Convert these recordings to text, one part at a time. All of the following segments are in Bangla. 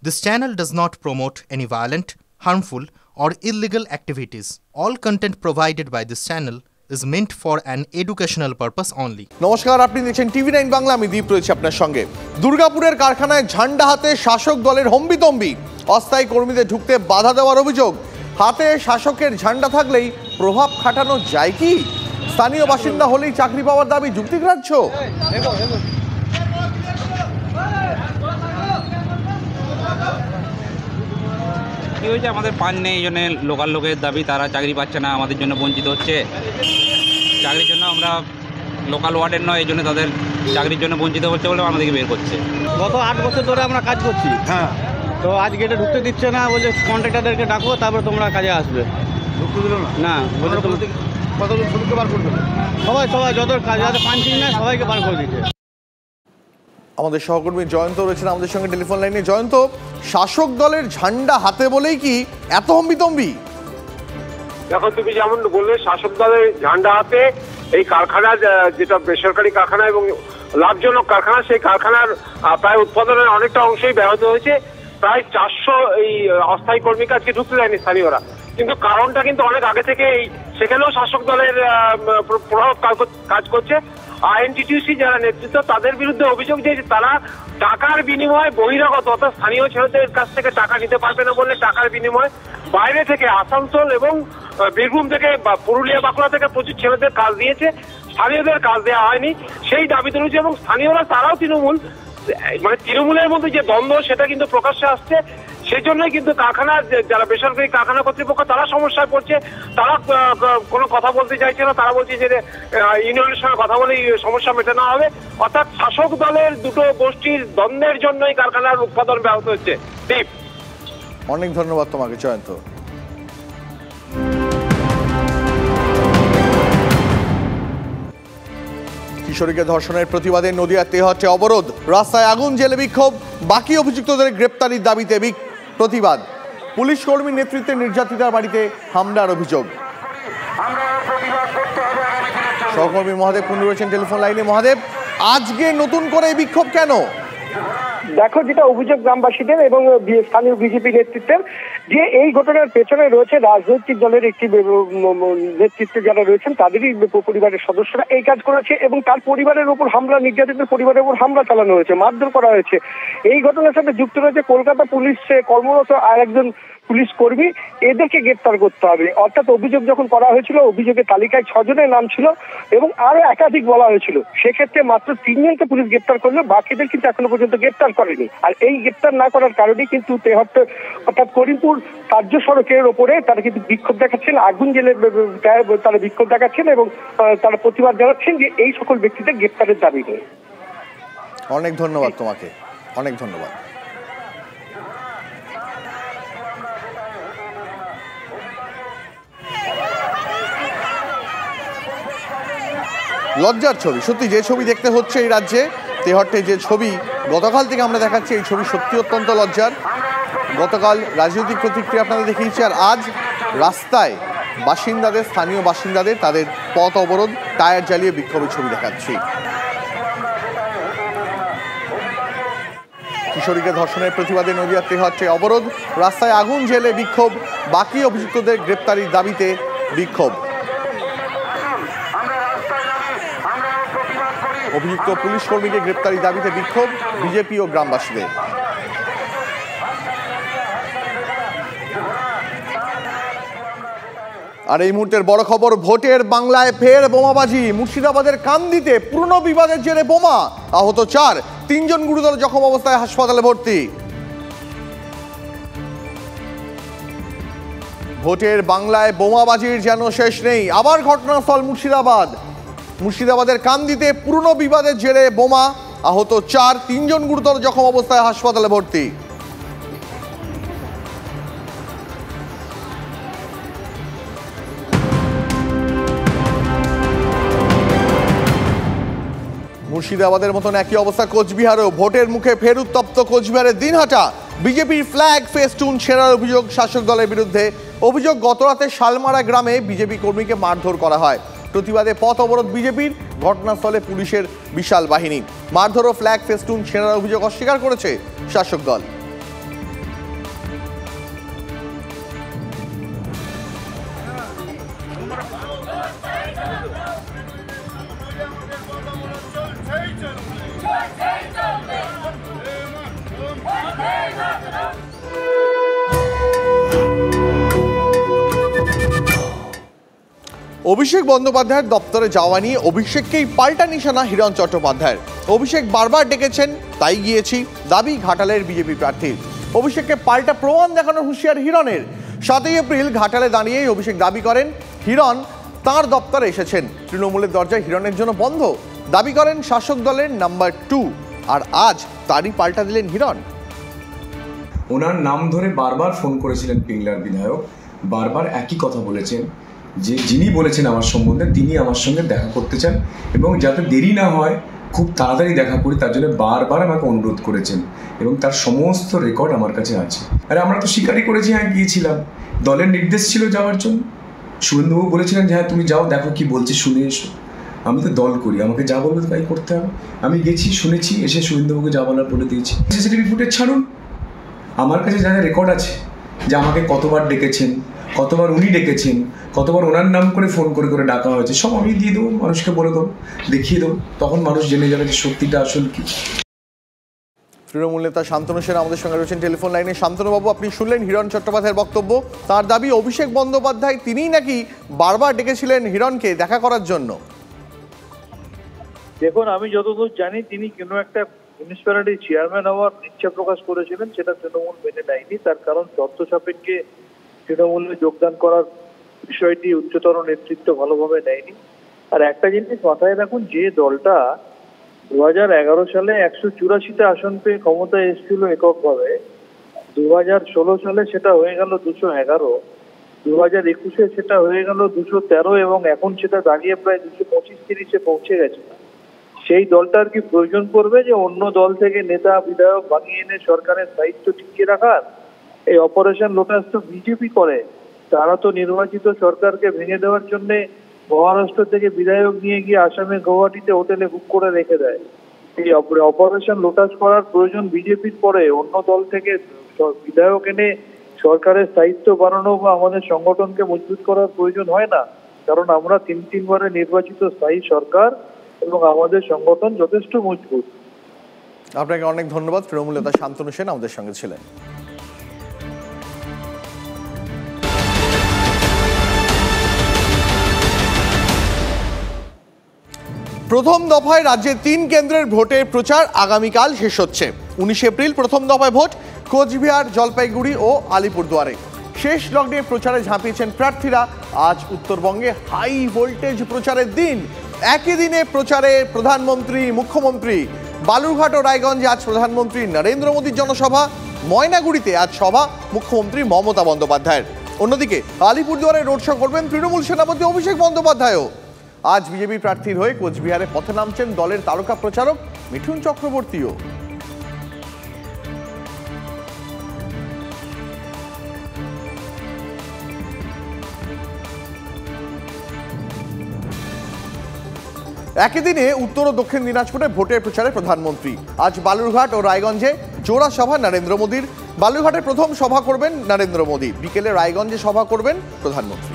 This channel does not promote any violent, harmful, or illegal activities. All content provided by this channel is meant for an educational purpose only. নমস্কার, আপনি দেখছেন TV9 বাংলা। আমি দীপ রয়েছে আপনার সঙ্গে। দুর্গাপুরের কারখানায় ঝান্ডা হাতে শাসক দলের হম্বিতম্বি, অস্থায়ী কর্মীদের ঢুকতে বাধা দেওয়ার অভিযোগ। হাতে শাসকের ঝান্ডা থাকলেই প্রভাব খাটানো যায় কি? স্থানীয় বাসিন্দা হলেই চাকরি পাওয়ার দাবি যুক্তিগ্রাহ্য। কি হয়েছে, আমাদের পান নেই, এই জন্য লোকাল লোকের দাবি, তারা চাকরি পাচ্ছে না, আমাদের জন্য বঞ্চিত হচ্ছে। চাকরির জন্য আমরা লোকাল ওয়ার্ডের নয়, এই জন্য তাদের চাকরির জন্য বঞ্চিত হচ্ছে বলে আমাদেরকে বের করছে। গত 8 বছর ধরে আমরা কাজ করছি। হ্যাঁ, তো আজ গেটে ঢুকতে দিচ্ছে না, বলছে কন্ট্রাক্টরদেরকে ডাকো, তারপরে তোমরা কাজে আসবে। ঢুকতে দিল না? না, বলছে কতজন শ্রমিককে বার করবে? সবাই যত কাজ যাতে পাঞ্চিং না, সবাইকে বার করে দিচ্ছে। আমাদের সহকর্মী জয়ন্ত রয়েছেন আমাদের সঙ্গে টেলিফোন লাইনে। জয়ন্ত, শাসক দলের ঝান্ডা হাতে বলেই কি এত হম্বিতম্বি? দেখো, তুমি যেমন বললে শাসক দলের ঝান্ডা হাতে এই কারখানার, যেটা বেসরকারি কারখানা এবং লাভজনক কারখানা, সেই কারখানার প্রায় উৎপাদনের অনেকটা অংশই ব্যাহত হয়েছে। প্রায় 400 এই অস্থায়ী কর্মীকে আজকে ঢুকতে দেয়নি স্থানীয়রা। কিন্তু কারণটা কিন্তু অনেক আগে থেকে সেখানেও শাসক দলের প্রভাব কাজ করছে। আইএনটিটিউসি যারা নেতৃত্ব, তাদের বিরুদ্ধে অভিযোগ যে তারা টাকার বিনিময়ে বহিরাগত, অর্থাৎ স্থানীয় ছেলেদের কাছ থেকে টাকা নিতে পারবে না বলে টাকার বিনিময়ে বাইরে থেকে আসানসোল এবং বীরভূম থেকে বা পুরুলিয়া বাঁকুড়া থেকে প্রচুর ছেলেদের কাজ দিয়েছে, স্থানীয়দের কাজ দেওয়া হয়নি, সেই দাবি তুলেছে। এবং স্থানীয়রা তারাও তৃণমূলের মধ্যে যে দ্বন্দ্ব, সেটা কিন্তু প্রকাশ্যে আসছে। সেই জন্যই কিন্তু কারখানার যারা বেসরকারি কারখানা কর্তৃপক্ষ, তারা সমস্যায় পড়ছে। তারা কোনো কথা বলতে চাইছে না। তারা বলছে যে ইউনিয়নের সঙ্গে কথা বলে সমস্যা মেটানো হবে। অর্থাৎ শাসক দলের দুটো গোষ্ঠীর দ্বন্দ্বের জন্যই কারখানার উৎপাদন ব্যাহত হচ্ছে। দীপ, অনেক ধন্যবাদ তোমাকে জয়ন্ত। কিশোরীকে ধর্ষণের প্রতিবাদে নদিয়ার তেহট্টে অবরোধ, রাস্তায় আগুন জ্বেলে বিক্ষোভ, বাকি অভিযুক্তদের গ্রেপ্তারির দাবিতে প্রতিবাদ। পুলিশ কর্মীর নেতৃত্বে নির্যাতিতার বাড়িতে হামলার অভিযোগ। সহকর্মী মহাদেব কুন্ডু রয়েছেন টেলিফোন লাইনে। মহাদেব, আজকে নতুন করে এই বিক্ষোভ কেন? দেখো, যেটা অভিযোগ গ্রামবাসীদের এবং স্থানীয় বিজেপি নেতৃত্বের, যে এই ঘটনার পেছনে রয়েছে রাজনৈতিক দলের একটি নেতৃত্বে যারা রয়েছেন, তাদেরই পরিবারের সদস্যরা এই কাজ করেছে এবং তার পরিবারের উপর হামলা, নির্যাতিতের পরিবারের উপর হামলা চালানো হয়েছে, মারধর করা হয়েছে। এই ঘটনার সাথে যুক্ত রয়েছে কলকাতা পুলিশে কর্মরত আর একজন পুলিশ কর্মী। এদেরকে গ্রেপ্তার করতে হবে। অর্থাৎ অভিযোগ যখন করা হয়েছিল, অভিযোগের তালিকায় 6 জনের নাম ছিল এবং আরো একাধিক বলা হয়েছিল। সেক্ষেত্রে মাত্র 3 জনকে পুলিশ গ্রেপ্তার করলো, বাকিদের কিন্তু এখনো পর্যন্ত গ্রেপ্তার করেনি। আর এই গ্রেপ্তার না করার কারণে কিন্তু তেহট্ট অর্থাৎ করিমপুর কার্য সড়কের ওপরে তারা কিন্তু বিক্ষোভ দেখাচ্ছেন, আগুন জেলে তারা বিক্ষোভ দেখাচ্ছেন এবং তারা প্রতিবাদ জানাচ্ছেন যে এই সকল ব্যক্তিদের গ্রেপ্তারের দাবি নেই। অনেক ধন্যবাদ তোমাকে, অনেক ধন্যবাদ। লজ্জার ছবি, সত্যি যে ছবি দেখতে হচ্ছে এই রাজ্যে, তেহট্টে যে ছবি গতকাল থেকে আমরা দেখাচ্ছি, এই ছবি সত্যি অত্যন্ত লজ্জার। গতকাল রাজনৈতিক প্রতিক্রিয়া আপনাদের দেখিয়েছি, আর আজ রাস্তায় বাসিন্দাদের, স্থানীয় বাসিন্দাদের তাদের পথ অবরোধ, টায়ার জ্বালিয়ে বিক্ষোভের ছবি দেখাচ্ছি। কিশোরীকে ধর্ষণের প্রতিবাদে নদিয়ার তেহট্টে অবরোধ, রাস্তায় আগুন জ্বেলে বিক্ষোভ, বাকি অভিযুক্তদের গ্রেপ্তারির দাবিতে বিক্ষোভ। অভিযুক্ত পুলিশ কর্মীকে গ্রেপ্তারির দাবিতে বিক্ষোভ বিজেপি ও গ্রামবাসীদের। আর এই মুহূর্তের বড় খবর, ভোটের বাংলায় ফের বোমাবাজি। মুর্শিদাবাদের কান্দিতে পুরনো বিবাদের জেরে বোমা, আহত 4, 3 জন গুরুতর জখম অবস্থায় হাসপাতালে ভর্তি। ভোটের বাংলায় বোমাবাজির যেন শেষ নেই। আবার ঘটনাস্থল মুর্শিদাবাদের কান্দিতে পুরনো বিবাদের জেরে বোমা, আহত 4, 3 জন গুরুতর জখম অবস্থায় হাসপাতালে ভর্তি। মুর্শিদাবাদের মতন একই অবস্থা কোচবিহারেও। ভোটের মুখে ফের উত্তপ্ত কোচবিহারের দিনহাটা। বিজেপির ফ্ল্যাগ ফেস্টুন ছেঁড়ার অভিযোগ শাসক দলের বিরুদ্ধে। অভিযোগ, গতরাতে শালমারা গ্রামে বিজেপি কর্মীকে মারধর করা হয়। প্রতিবাদে পথ অবরোধ বিজেপির, ঘটনাস্থলে পুলিশের বিশাল বাহিনী। মারধর ও ফ্ল্যাগ ফেস্টুন ছেঁড়ার অভিযোগ অস্বীকার করেছে শাসক দল। অভিষেক বন্দ্যোপাধ্যায়ের দপ্তরে যাওয়া নিয়ে অভিষেককেই পাল্টা নিশানা হিরণ চট্টোপাধ্যায়ের। অভিষেক বারবার ডেকেছেন, তাই গিয়েছি, দাবি ঘাটালের বিজেপি প্রার্থীর। অভিষেককে পাল্টা প্রমাণ দেখানোর হুঁশিয়ার হিরণের। 7 এপ্রিল ঘাটালে দাঁড়িয়েই অভিষেক দাবি করেন হিরণ তাঁর দপ্তরে এসেছেন, তৃণমূলের দরজা হিরণের জন্য বন্ধ। দাবি করেন শাসক দলের নাম্বার 2, আর আজ তারই পাল্টা দিলেন হিরণ। ওনার নাম ধরে বারবার ফোন করেছিলেন পিংলার বিধায়ক, বারবার একই কথা বলেছেন যে যিনি বলেছেন আমার সম্বন্ধে তিনি আমার সঙ্গে দেখা করতে চান এবং যাতে দেরি না হয় খুব তাড়াতাড়ি দেখা করি তার জন্য বারবার আমাকে অনুরোধ করেছেন এবং তার সমস্ত রেকর্ড আমার কাছে আছে। আর আমরা তো স্বীকারই করেছি, হ্যাঁ গিয়েছিলাম, দলের নির্দেশ ছিল যাওয়ার জন্য। শুভেন্দুবাবু বলেছিলেন যে হ্যাঁ তুমি যাও, দেখো কি বলছি শুনে এসো। আমি তো দল করি, আমাকে যা বলবে তাই করতে হবে। আমি গেছি, শুনেছি, এসে শুভেন্দুবাবুকে যা বলার বলে দিয়েছি। সিসিটিভি ফুটেজ ছাড়ুন, আমার কাছে যা রেকর্ড আছে যে আমাকে কতবার ডেকেছেন, কতবার উনি ডেকেছেন, কতবার ওনার নাম করে ফোন করে করে ডাকা হয়েছে, সব আমি দিয়ে দেবো, মানুষকে বলে দেবো, দেখিয়ে দেবো, তখন মানুষ জেনে যাবে যে সত্যিটা আসল কি। তৃণমূল নেতা শান্তনু সেন আমাদের সঙ্গে রয়েছেন টেলিফোন লাইনে। শান্তনুবাবু, আপনি শুনলেন হিরণ চট্টোপাধ্যায়ের বক্তব্য। তার দাবি অভিষেক বন্দ্যোপাধ্যায় তিনিই নাকি বারবার ডেকেছিলেন হিরণকে দেখা করার জন্য। দেখুন, আমি যতদূর জানি তিনি কোনো একটা মিউনিসিপ্যালিটি চেয়ারম্যান হওয়ার ইচ্ছা প্রকাশ করেছিলেন, সেটা তৃণমূল মেনে নেয়নি। তার কারণ শর্ত সাপেক্ষে তৃণমূলে যোগদান করার বিষয়টি উচ্চতর নেতৃত্ব ভালোভাবে নেয়নি। আর একটা জিনিস মাথায় রাখুন, যে দলটা 2011 সালে 184টা আসন পেয়ে ক্ষমতায় এসেছিল এককভাবে, 2016 সালে সেটা হয়ে গেল 211, 2021-এ সেটা হয়ে গেল 213 এবং এখন সেটা দাঁড়িয়ে প্রায় 225-30-এ পৌঁছে গেছে। সেই দলটার কি প্রয়োজন পড়বে যে অন্য দল থেকে নেতা বিধায়ক বানিয়ে এনে সরকারের দায়িত্ব টিকিয়ে রাখার? এই অপারেশন লোটাস তো বিজেপি করে। তারা তো নির্বাচিত সরকারকে ভেঙে দেওয়ার জন্য মহারাষ্ট্র থেকে বিধায়ক নিয়ে গিয়ে আসামে গৌহাটিতে হোটেলে বুক করে রেখে দেয়। এই অপারেশন লোটাস করার প্রয়োজন বিজেপির পরে। অন্য দল থেকে বিধায়ক এনে সরকারের স্থায়িত্ব বাড়ানো বা আমাদের সংগঠনকে মজবুত করার প্রয়োজন হয় না, কারণ আমরা 3-3বারে নির্বাচিত স্থায়ী সরকার এবং আমাদের সংগঠন যথেষ্ট মজবুত। আপনাকে অনেক ধন্যবাদ। তৃণমূল নেতা শান্তনু সেন আমাদের সঙ্গে ছিলেন। প্রথম দফায় রাজ্যে 3 কেন্দ্রের ভোটের প্রচার আগামীকাল শেষ হচ্ছে। 19 এপ্রিল প্রথম দফায় ভোট কোচবিহার, জলপাইগুড়ি ও আলিপুরদুয়ারে। শেষ লগ্নে প্রচারে ঝাঁপিয়েছেন প্রার্থীরা। আজ উত্তরবঙ্গে হাই ভোল্টেজ প্রচারের দিন। একই দিনে প্রচারে প্রধানমন্ত্রী, মুখ্যমন্ত্রী। বালুরঘাট ও রায়গঞ্জে আজ প্রধানমন্ত্রী নরেন্দ্র মোদীর জনসভা। ময়নাগুড়িতে আজ সভা মুখ্যমন্ত্রী মমতা বন্দ্যোপাধ্যায়ের। অন্যদিকে আলিপুরদুয়ারে রোড শো করবেন তৃণমূল সেনাপতি অভিষেক বন্দ্যোপাধ্যায়ও। আজ বিজেপি প্রার্থীর হয়ে কোচবিহারে পথে নামছেন দলের তারকা প্রচারক মিঠুন চক্রবর্তীও। একই দিনে উত্তর ও দক্ষিণ দিনাজপুরে ভোটের প্রচারে প্রধানমন্ত্রী। আজ বালুরঘাট ও রায়গঞ্জে জোড়া সভা নরেন্দ্র মোদীর। বালুরঘাটে প্রথম সভা করবেন নরেন্দ্র মোদী, বিকেলে রায়গঞ্জে সভা করবেন প্রধানমন্ত্রী।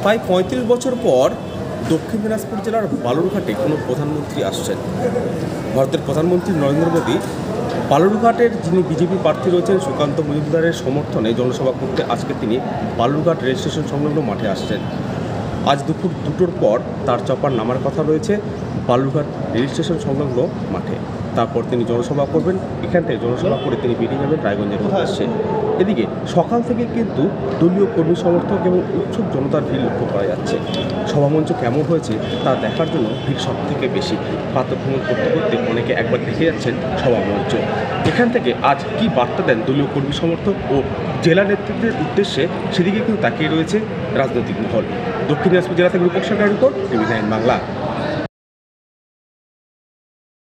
প্রায় 35 বছর পর দক্ষিণ দিনাজপুর জেলার বালুরঘাটে কোনো প্রধানমন্ত্রী আসছেন। ভারতের প্রধানমন্ত্রী নরেন্দ্র মোদী বালুরঘাটের যিনি বিজেপি প্রার্থী রয়েছেন সুকান্ত মজুমদারের সমর্থনে জনসভা করতে আজকে তিনি বালুরঘাট রেল স্টেশন সংলগ্ন মাঠে আসছেন। আজ দুপুর 2টোর পর তার চপার নামার কথা রয়েছে বালুরঘাট রেল স্টেশন সংলগ্ন মাঠে। তারপর তিনি জনসভা করবেন। এখান থেকে জনসভা করে তিনি বেরিয়ে যাবেন রায়গঞ্জের উদ্দেশ্যে। এদিকে সকাল থেকে কিন্তু দলীয় কর্মী সমর্থক এবং উৎসুক জনতার ভিড় লক্ষ্য করা যাচ্ছে। সভামঞ্চ কেমন হয়েছে তা দেখার জন্য ভিড় সব থেকে বেশি। প্রাতঃভ্রমণ করতে করতে অনেকে একবার দেখে যাচ্ছেন সভামঞ্চ। এখান থেকে আজ কি বার্তা দেন দলীয় কর্মী সমর্থক ও জেলা নেতৃত্বের উদ্দেশ্যে সেদিকে কিন্তু তাকিয়ে রয়েছে রাজনৈতিক মহল। দক্ষিণ দিনাজপুর জেলা থেকে রূপক সরকারের রিপোর্ট, টিভি 9 বাংলা।